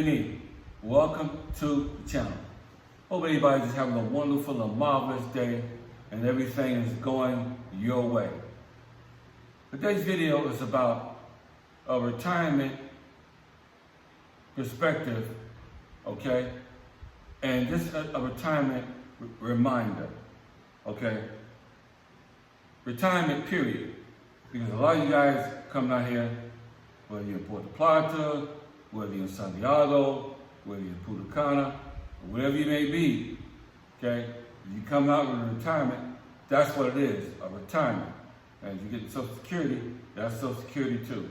Benny. Welcome to the channel. Hope everybody's just having a wonderful and marvelous day and everything is going your way. Today's video is about a retirement perspective, okay? And this is a retirement reminder, okay? Retirement period. Because a lot of you guys come out here, whether you're in Puerto Plata, whether you're in Santiago, whether you're in Punta Cana, or wherever you may be, okay? If you come out with a retirement, that's what it is, a retirement. And if you get Social Security, that's Social Security too,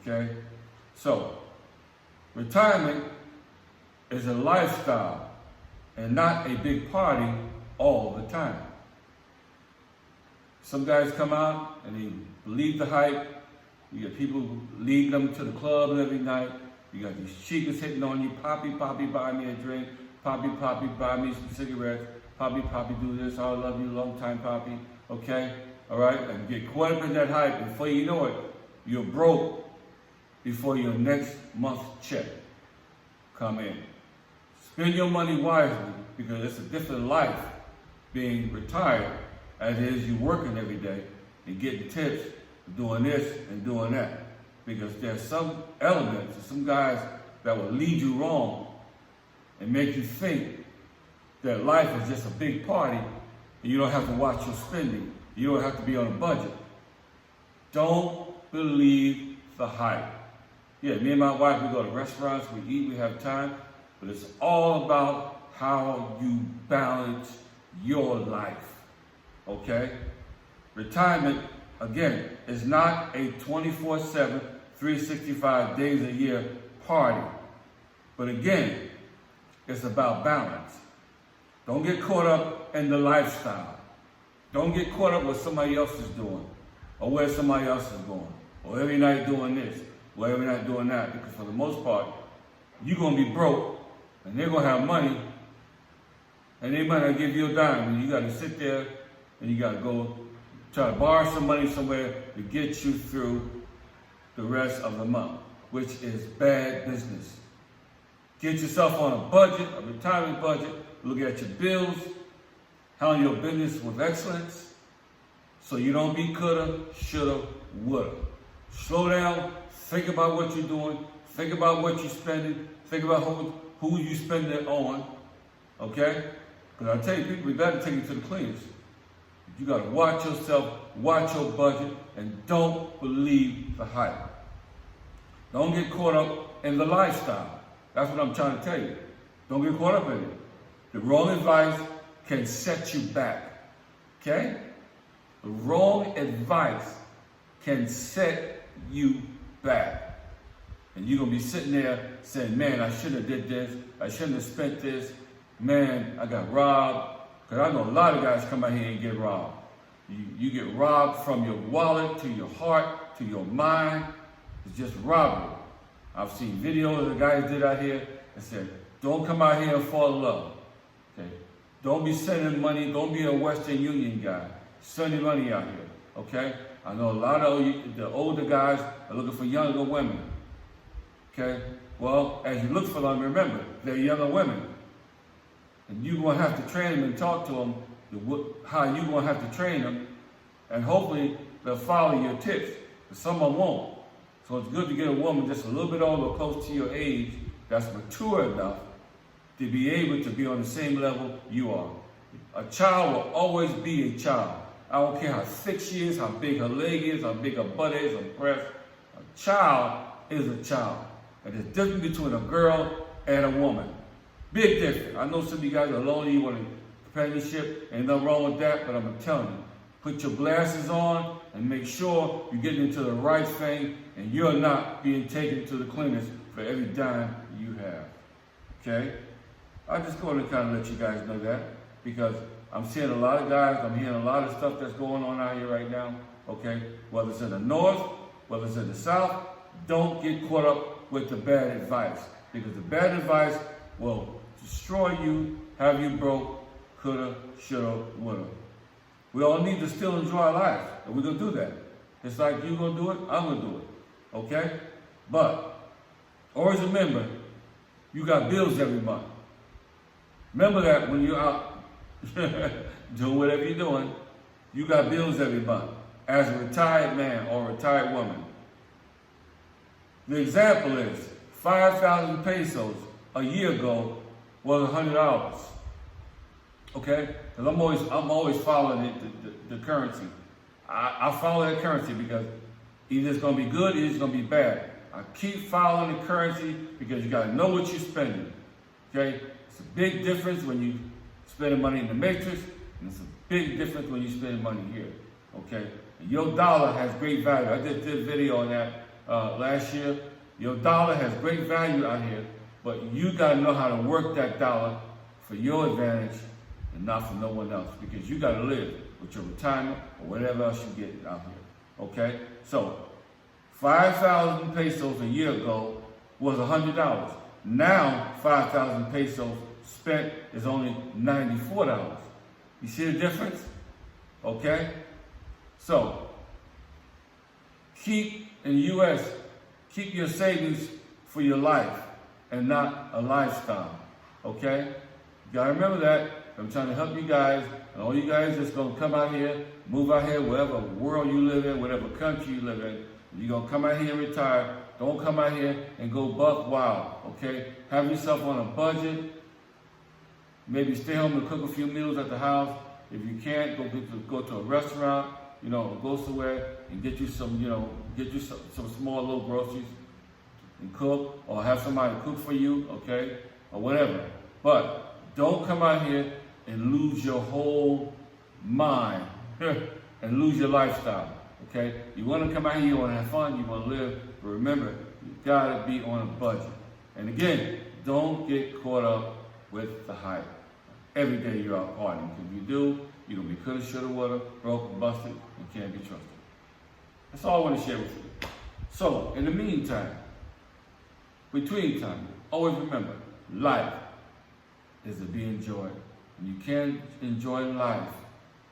okay? So, retirement is a lifestyle and not a big party all the time. Some guys come out and they believe the hype. You get people leading them to the club every night. You got these chicas hitting on you. Poppy, Poppy, buy me a drink. Poppy, Poppy, buy me some cigarettes. Poppy, Poppy, do this. I love you, long time, Poppy. Okay? All right? And you get caught up in that hype. Before you know it, you're broke before your next month's check come in. Spend your money wisely because it's a different life being retired as it is you working every day and getting tips, doing this and doing that. Because there's some elements or some guys that will lead you wrong and make you think that life is just a big party and you don't have to watch your spending. You don't have to be on a budget. Don't believe the hype. Yeah, me and my wife, we go to restaurants, we eat, we have time, but it's all about how you balance your life, okay? Retirement, again, is not a 24/7, 365 days a year party. But again, it's about balance. Don't get caught up in the lifestyle. Don't get caught up with what somebody else is doing or where somebody else is going or every night doing this or every night doing that. Because for the most part, you're going to be broke and they're going to have money and they might not give you a dime. And you got to sit there and you got to go try to borrow some money somewhere to get you through the rest of the month, which is bad business. Get yourself on a budget, a retirement budget, look at your bills, handle your business with excellence, so you don't be coulda, shoulda, woulda. Slow down, think about what you're doing, think about what you're spending, think about who you spend it on, okay? Because I tell you, people, we gotta take it to the cleaners. You got to watch yourself, watch your budget, and don't believe the hype. Don't get caught up in the lifestyle. That's what I'm trying to tell you. Don't get caught up in it. The wrong advice can set you back. Okay? The wrong advice can set you back. And you're going to be sitting there saying, man, I shouldn't have did this. I shouldn't have spent this. Man, I got robbed. Because I know a lot of guys come out here and get robbed. You get robbed from your wallet to your heart to your mind. It's just robbery. I've seen videos the guys did out here and said, don't come out here and fall in love. Okay? Don't be sending money. Don't be a Western Union guy. Sending money out here. Okay? I know a lot of the older guys are looking for younger women. Okay? Well, as you look for them, remember, they're younger women. And you're going to have to train them and talk to them how you're going to have to train them. And hopefully they'll follow your tips. But some of them won't. So it's good to get a woman just a little bit older, close to your age, that's mature enough to be able to be on the same level you are. A child will always be a child. I don't care how thick she is, how big her leg is, how big her butt is, her breast. A child is a child. And there's difference between a girl and a woman. Big difference. I know some of you guys are lonely, you want a companionship, ain't nothing wrong with that, but I'm telling you, put your glasses on and make sure you're getting into the right thing and you're not being taken to the cleaners for every dime you have. Okay? I just going to kind of let you guys know that because I'm seeing a lot of guys, I'm hearing a lot of stuff that's going on out here right now. Okay? Whether it's in the north, whether it's in the south, don't get caught up with the bad advice because the bad advice will destroy you, have you broke, coulda, shoulda, woulda. We all need to still enjoy life, and we're going to do that. It's like you're going to do it, I'm going to do it. Okay? But always remember, You got bills every month. Remember that when you're out doing whatever you're doing, you got bills every month as a retired man or retired woman. The example is 5,000 pesos a year ago was $100. Okay? Because I'm always following the currency. I follow that currency because either it's going to be good or it's going to be bad. I keep following the currency because you got to know what you're spending. Okay? It's a big difference when you spending money in the matrix, and it's a big difference when you spend money here. Okay? And your dollar has great value. I just did a video on that last year. Your dollar has great value out here, but you got to know how to work that dollar for your advantage and not for no one else, because you got to live with your retirement or whatever else you get out here. Okay? So 5,000 pesos a year ago was $100. Now 5,000 pesos spent is only $94. You see the difference? Okay? So keep in the U.S., keep your savings for your life and not a lifestyle. Okay? You gotta remember that. I'm trying to help you guys, and all you guys that's gonna come out here, move out here, wherever world you live in, whatever country you live in, you're gonna come out here and retire. Don't come out here and go buck wild. Okay? Have yourself on a budget. Maybe stay home and cook a few meals at the house. If you can't, go to a restaurant, or go somewhere and get you some, some small little groceries and cook, or have somebody cook for you, okay, or whatever. But don't come out here and lose your whole mind and lose your lifestyle, okay? You want to come out here, you want to have fun, you want to live, but remember, you got to be on a budget. And again, don't get caught up with the hype. Every day you're out partying. If you do, you're going to be coulda, shoulda, woulda, broke, busted, and can't be trusted. That's all I want to share with you. So, in the meantime, between time, always remember, life is to be enjoyed. And you can't enjoy life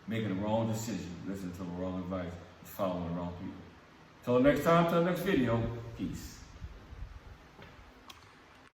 making the wrong decision, listening to the wrong advice, following the wrong people. Till next time, till the next video, peace.